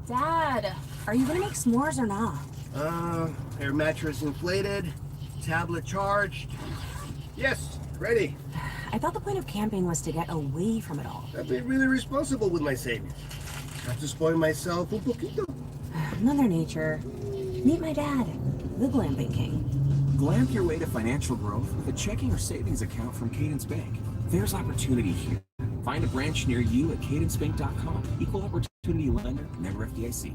Dad, are you gonna make s'mores or not? Air mattress inflated, tablet charged. Yes, ready. I thought the point of camping was to get away from it all. I've been really responsible with my savings. Have to spoil myself un poquito. Mother Nature. Meet my dad, the glamping king. Glamp your way to financial growth with a checking or savings account from Cadence Bank. There's opportunity here. Find a branch near you at cadencebank.com. Equal opportunity lender, member FDIC.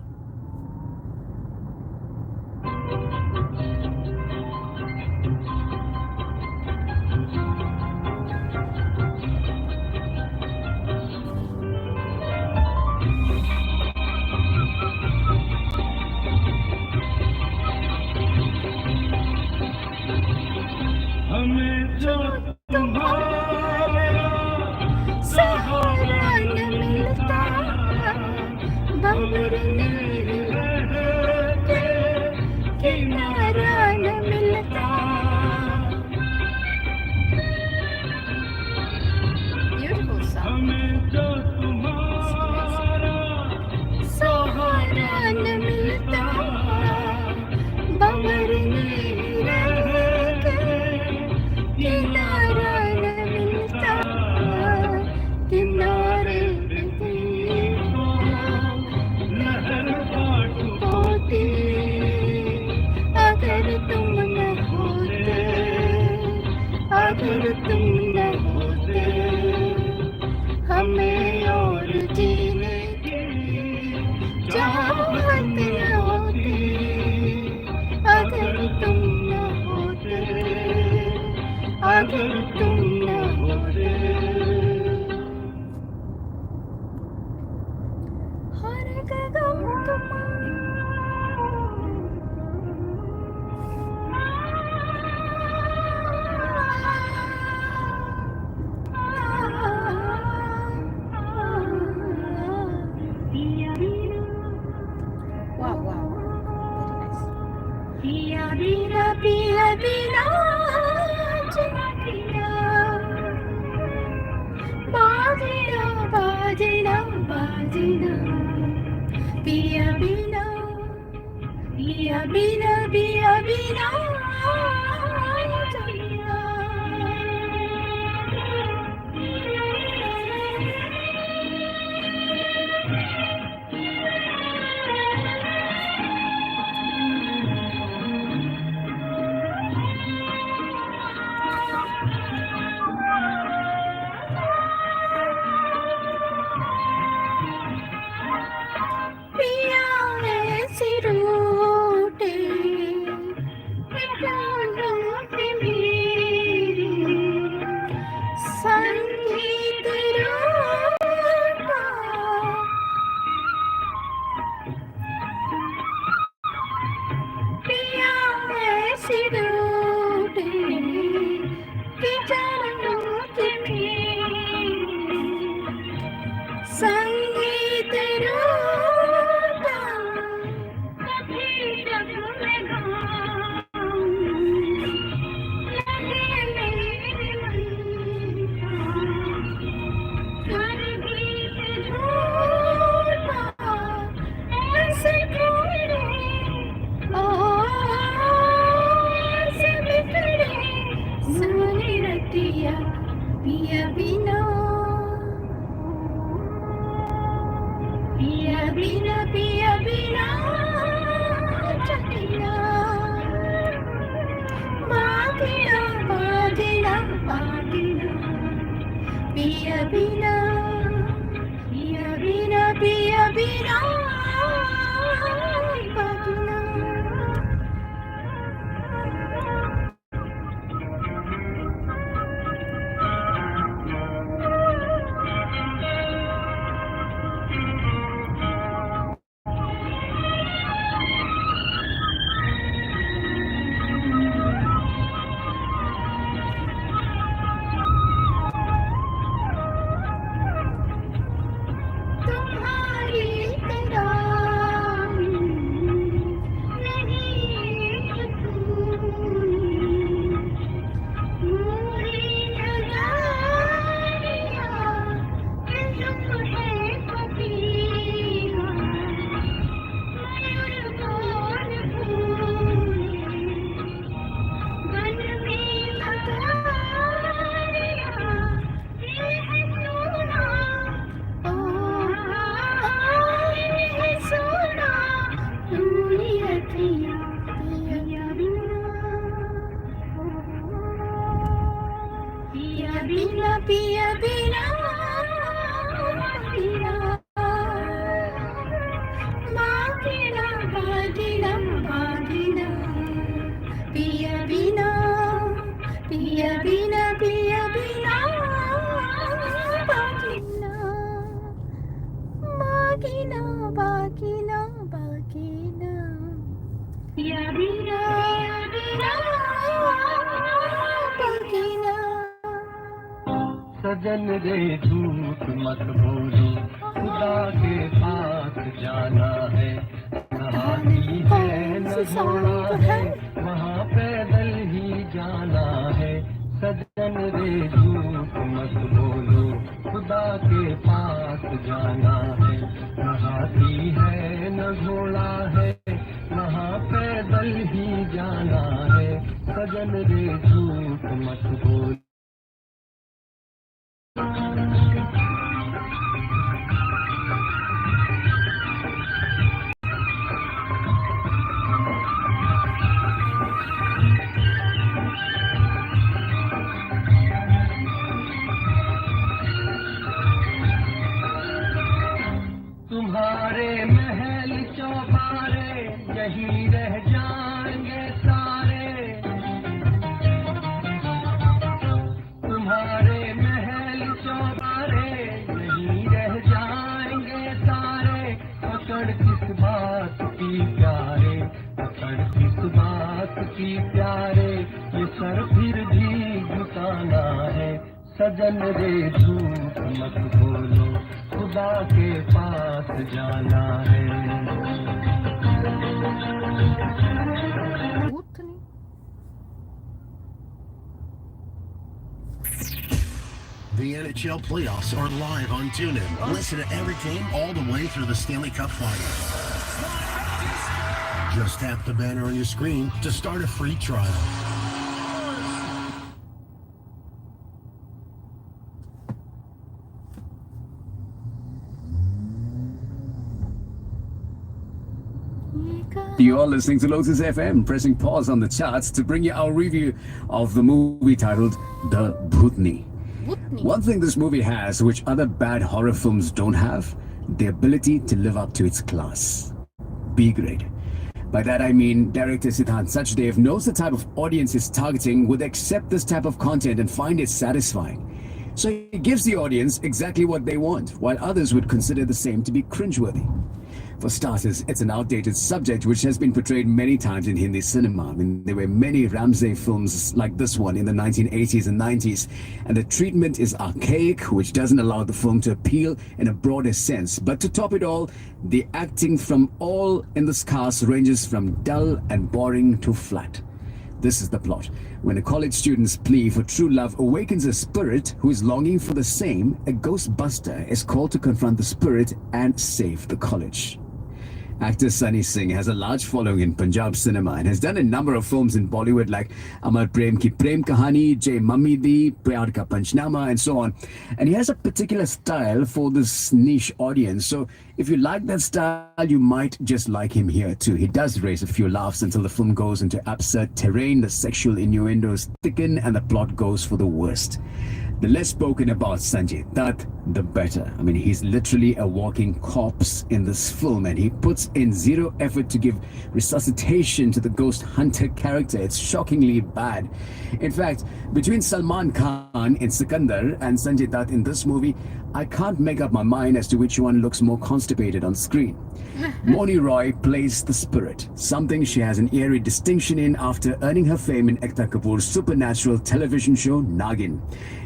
Beautiful song. सहारा न मिलता बबर किनारा न मिलता किनारे होती अगर तुम न होते अगर तुम न होते हमें और जीने चाहत न होती अगर तुम न होते अगर तुम न होते हर गम Wow, wow, very nice. Pia bina, pia bina, pia. Bajina, bajina, bajina. Pia bina, pia bina, pia bina, पिया ऐसी रूठे रूठे मेरी संगीत रूठा पिया ऐसी रूठे कि जानू कि मेरी संगीत रूठा कभी जब मैं गाऊं लगे मेरे मन का हर गीत झूठा ऐसे थोड़े ऐसे बिखरे सोने रतिया पिया बिना पिया बिना पिया बिना चकिया बागिना बागिना बागिना पिया बिना पिया बिना पिया बिना बागिना तुम्हारी तरह बाकी ना बाकी ना यादी ना बाकी ना सजन रे झूठ मत बोलो खुदा के पास जाना है कहानी है न घोड़ा है वहाँ पैदल ही जाना है सजन रे झूठ मत बोलो खुदा के पास जाना है न हाथी है न घोड़ा है वहाँ पैदल ही जाना है सजन रे झूठ मत बोलो तुम्हारे महल चौबारे यही रह जाएंगे सारे तुम्हारे महल चौबारे यही रह जाएंगे सारे पकड़ किस बात की प्यारे पकड़ किस बात की प्यारे ये सर फिर भी झुकाना है सजन रे झूठ मत बोलो खुदा के पास जाना है उतनी The NHL playoffs are live on TuneIn. Listen to every game all the way through the Stanley Cup Finals. Just tap the banner on your screen to start a free trial. You are listening to Lotus FM, pressing pause on the charts to bring you our review of the movie titled The Bhutni. One thing this movie has, which other bad horror films don't have, the ability to live up to its class. B grade. By that I mean director Siddhant Sachdev knows the type of audience he's targeting would accept this type of content and find it satisfying. So he gives the audience exactly what they want, while others would consider the same to be cringeworthy. For starters, it's an outdated subject which has been portrayed many times in Hindi cinema. I mean, there were many Ramsay films like this one in the 1980s and 90s, and the treatment is archaic, which doesn't allow the film to appeal in a broader sense. But to top it all, the acting from all in this cast ranges from dull and boring to flat. This is the plot. When a college student's plea for true love awakens a spirit who is longing for the same, a ghostbuster is called to confront the spirit and save the college. Actor Sunny Singh has a large following in Punjab cinema and has done a number of films in Bollywood like Amar Prem Ki Prem Kahani, Jai Mammi Di, Pyar Ka Panchnama and so on. And he has a particular style for this niche audience. So if you like that style, you might just like him here too. He does raise a few laughs until the film goes into absurd terrain, the sexual innuendos thicken and the plot goes for the worst. The less spoken about Sanjay Dutt, the better. I mean, he's literally a walking corpse in this film and he puts in zero effort to give resuscitation to the ghost hunter character. It's shockingly bad. In fact, between Salman Khan in Sikandar and Sanjay Dutt in this movie, I can't make up my mind as to which one looks more constipated on screen. Moni Roy plays the spirit, something she has an eerie distinction in after earning her fame in Ekta Kapoor's supernatural television show Nagin.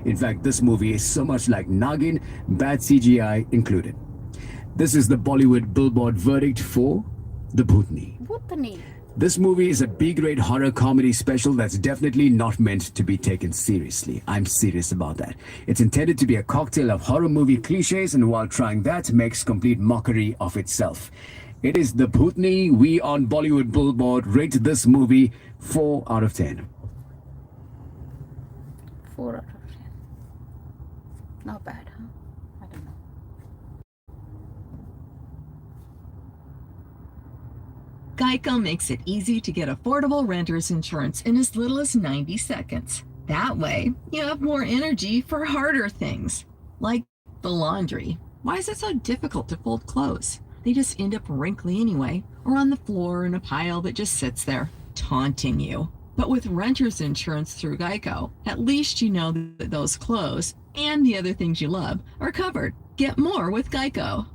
In fact, this movie is so much like Nagin, bad CGI included. This is the Bollywood Billboard verdict for The Bhutni. Bhutni. This movie is a B-grade horror comedy special that's definitely not meant to be taken seriously. I'm serious about that. It's intended to be a cocktail of horror movie cliches, and while trying that, makes complete mockery of itself. It is The Bhutni. We on Bollywood Billboard rate this movie 4 out of 10. 4 out of 10. Not bad, huh? I don't know. Geico makes it easy to get affordable renter's insurance in as little as 90 seconds. That way, you have more energy for harder things, like the laundry. Why is it so difficult to fold clothes? They just end up wrinkly anyway, or on the floor in a pile that just sits there, taunting you. But with renter's insurance through Geico, at least you know that those clothes and the other things you love are covered. Get more with Geico.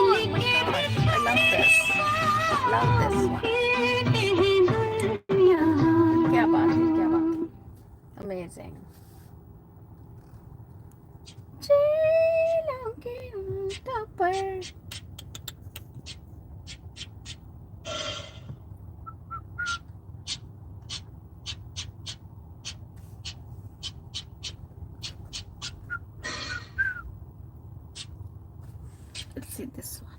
Oh my gosh, I love this. Love this one. क्या बात है, क्या बात है. Amazing. झीलों के ऊंटों पर. Let's see this one.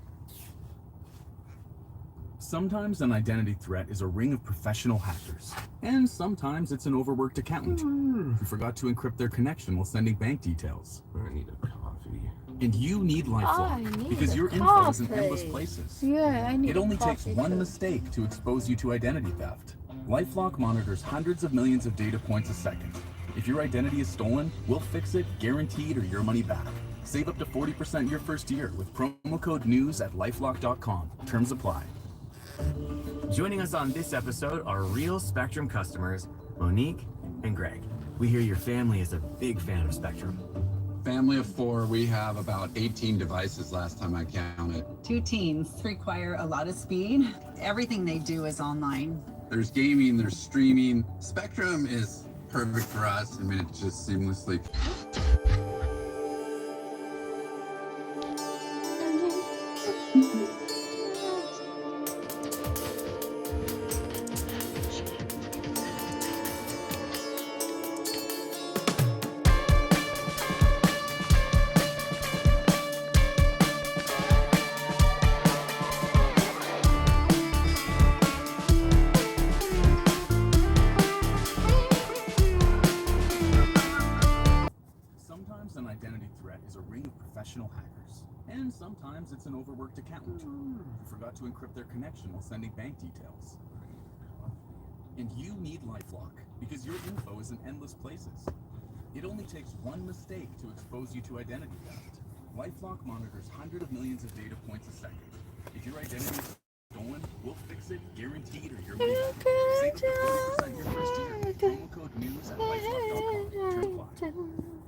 Sometimes an identity threat is a ring of professional hackers, and sometimes it's an overworked accountant who forgot to encrypt their connection while sending bank details. I need a coffee. And you need I LifeLock need because a your info is in coffee. endless places. Yeah, I need It only a takes coffee one too. mistake to expose you to identity theft. LifeLock monitors hundreds of millions of data points a second. If your identity is stolen, we'll fix it, guaranteed, or your money back. Save up to 40% your first year with promo code NEWS at lifelock.com. Terms apply. Joining us on this episode are real Spectrum customers, Monique and Greg. We hear your family is a big fan of Spectrum. Family of 4, we have about 18 devices last time I counted. 2 teens require a lot of speed. Everything they do is online. There's gaming, there's streaming. Spectrum is perfect for us. I mean, it just seamlessly. Sometimes an identity threat is a ring of professional hackers, and sometimes it's an overworked accountant who forgot to encrypt their connection while sending bank details. And you need LifeLock because your info is in endless places. It only takes one mistake to expose you to identity theft. LifeLock monitors hundreds of millions of data points a second. If your identity is stolen, we'll fix it, guaranteed, or your money back. Save up to 40% your first year. Promo code NEWS at lifelock.com. Terms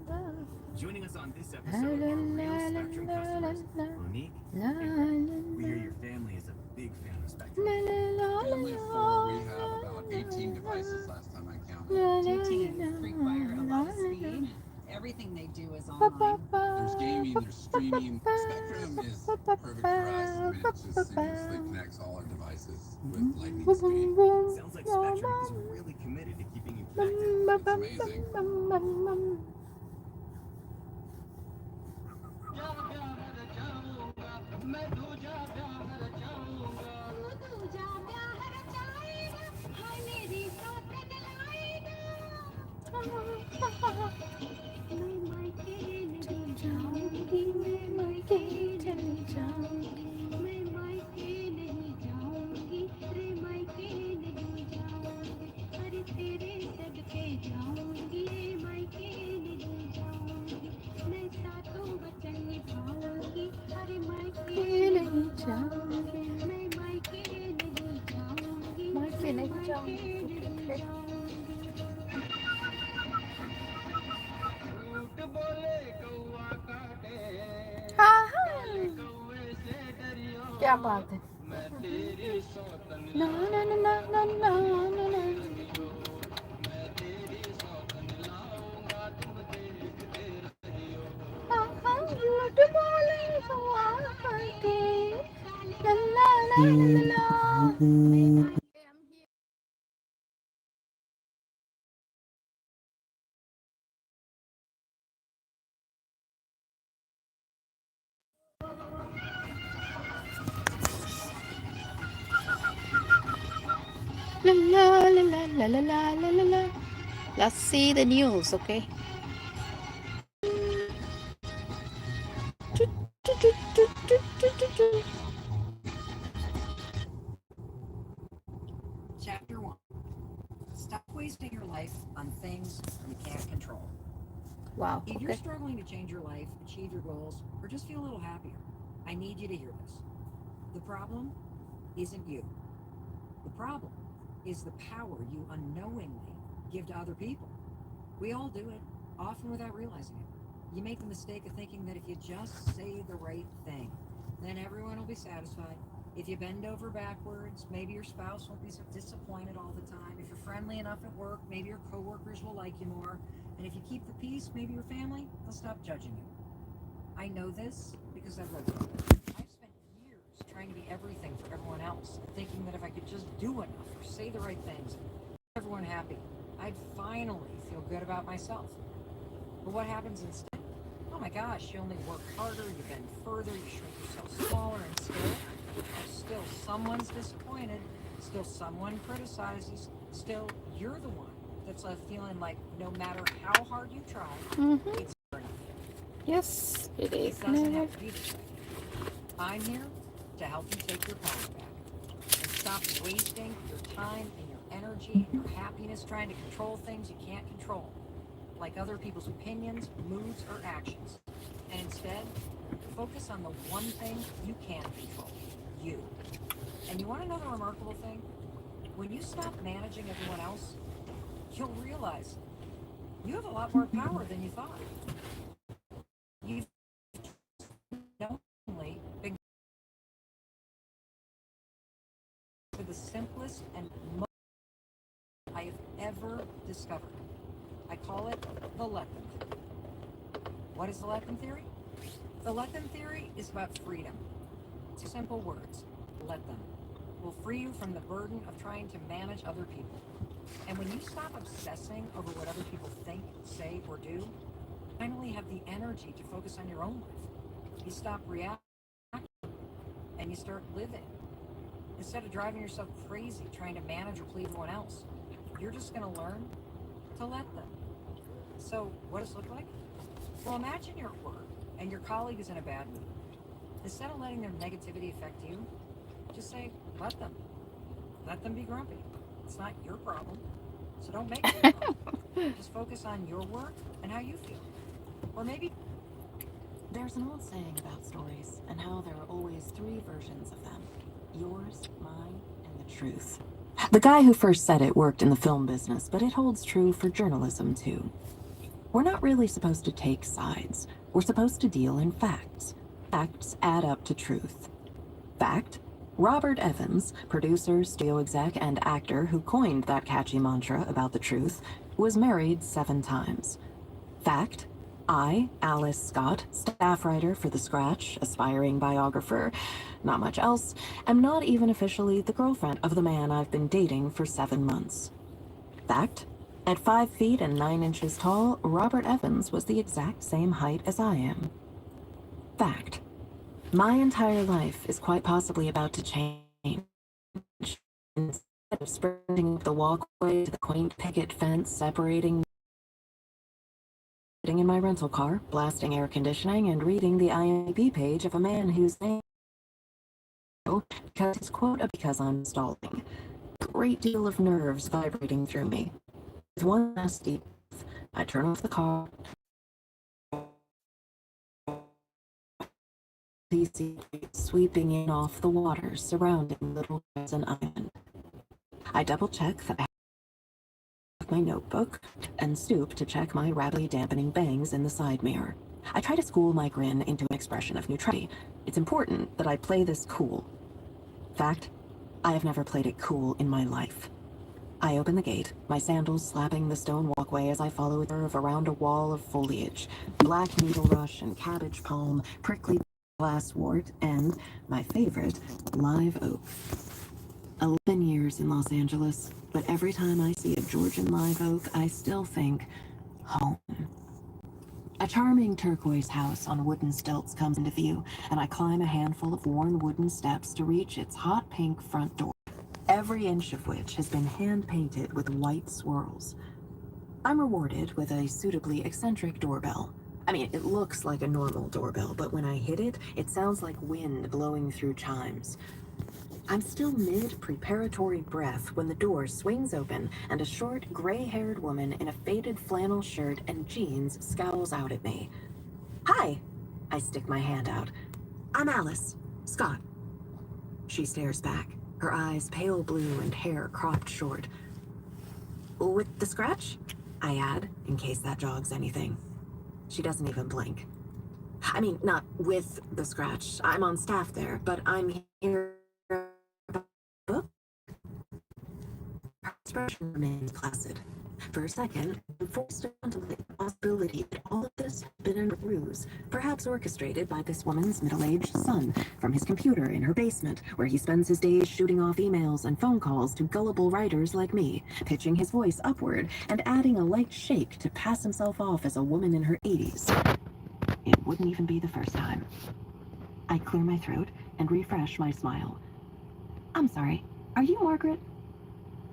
apply. Joining us on this episode are real Spectrum customers, Monique and Greg. We hear your family is a big fan of Spectrum. Family of 4, we have about 18 devices last time I counted. 2 teens require a lot of speed. Everything they do is online. There's gaming, there's streaming. Spectrum is perfect for us. I mean, it just seamlessly connects all our devices with lightning speed. Sounds like Spectrum is really committed to keeping you connected. It's amazing. क्या बात है ना ना ना ना ना ना ना ना La la la la la la la la la la. Let's see the news, okay? Chapter 1. Stop wasting your life on things you can't control. Wow, If you're okay. struggling to change your life, achieve your goals, or just feel a little happier, I need you to hear this. The problem isn't you. The problem is the power you unknowingly give to other people. We all do it, often without realizing it. You make the mistake of thinking that if you just say the right thing, then everyone will be satisfied. If you bend over backwards, maybe your spouse won't be so disappointed all the time. If you're friendly enough at work, maybe your coworkers will like you more. And if you keep the peace, maybe your family will stop judging you. I know this because I've lived through it. I've spent years trying to be everything for everyone else, thinking that if I could just do enough or say the right things, make everyone happy, I'd finally feel good about myself. But what happens instead? Oh my gosh, you only work harder, you bend further, you shrink yourself smaller, and still someone's disappointed, still someone criticizes, still you're the one that's left feeling like no matter how hard you try, it's never enough. Yes, it is. It doesn't have to be this way. I'm here to help you take your power back and stop wasting your time and your energy and your happiness trying to control things you can't control, like other people's opinions, moods, or actions. And instead, focus on the one thing you can control, you. And you want to know the remarkable thing? When you stop managing everyone else, you'll realize you have a lot more power than you thought. You've only been for the simplest and most I have ever discovered. I call it the let them theory. What is the let them theory? The let them theory is about freedom. Two simple words, let them. Will free you from the burden of trying to manage other people. And when you stop obsessing over what other people think, say, or do, you finally have the energy to focus on your own life. You stop reacting and you start living. Instead of driving yourself crazy trying to manage or please everyone else, you're just going to learn to let them. So what does it look like? Well, imagine you're at work and your colleague is in a bad mood. Instead of letting their negativity affect you, just say, let them. Let them be grumpy. It's not your problem, so don't make it your problem. Just focus on your work and how you feel. Or maybe there's an old saying about stories and how there are always three versions of them. Yours, mine, and the truth. The guy who first said it worked in the film business, but it holds true for journalism too. We're not really supposed to take sides. We're supposed to deal in facts. Facts add up to truth. Fact: Robert Evans, producer, studio exec, and actor who coined that catchy mantra about the truth, was married 7 times. Fact: I, Alice Scott, staff writer for The Scratch, aspiring biographer, not much else, am not even officially the girlfriend of the man I've been dating for 7 months. Fact: at 5 feet and 9 inches tall, Robert Evans was the exact same height as I am. Fact: my entire life is quite possibly about to change. Instead of sprinting up the walkway to the quaint picket fence separating, sitting in my rental car, blasting air conditioning, and reading the IMDb page of a man whose name because his quote because I'm stalling. A great deal of nerves vibrating through me. With one last deep breath, I turn off the car. PC sweeping in off the water surrounding Little Crescent Island. I double check that I have my notebook and stoop to check my rapidly dampening bangs in the side mirror. I try to school my grin into an expression of neutrality. It's important that I play this cool. Fact: I have never played it cool in my life. I open the gate, my sandals slapping the stone walkway as I follow a curve around a wall of foliage. Black needle rush and cabbage palm, prickly glasswort, and, my favorite, live oak. 11 years in Los Angeles, but every time I see a Georgian live oak, I still think, home. A charming turquoise house on wooden stilts comes into view, and I climb a handful of worn wooden steps to reach its hot pink front door, every inch of which has been hand-painted with white swirls. I'm rewarded with a suitably eccentric doorbell. I mean, it looks like a normal doorbell, but when I hit it, it sounds like wind blowing through chimes. I'm still mid-preparatory breath when the door swings open and a short, gray-haired woman in a faded flannel shirt and jeans scowls out at me. Hi! I stick my hand out. I'm Alice Scott. She stares back, her eyes pale blue and hair cropped short. With the Scratch? I add, in case that jogs anything. She doesn't even blink. I mean, not with the scratch. I'm on staff there, but I'm here about the book. Her expression remains placid. For a second, I'm forced to contemplate the possibility that all of this has been a ruse, perhaps orchestrated by this woman's middle-aged son from his computer in her basement, where he spends his days shooting off emails and phone calls to gullible writers like me, pitching his voice upward and adding a light shake to pass himself off as a woman in her 80s. It wouldn't even be the first time. I clear my throat and refresh my smile. I'm sorry, are you Margaret?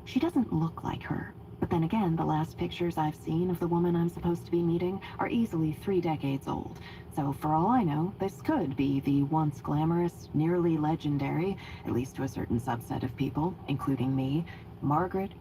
She doesn't look like her. But then again, the last pictures I've seen of the woman I'm supposed to be meeting are easily 3 decades old. So for all I know, this could be the once glamorous, nearly legendary, at least to a certain subset of people, including me, Margaret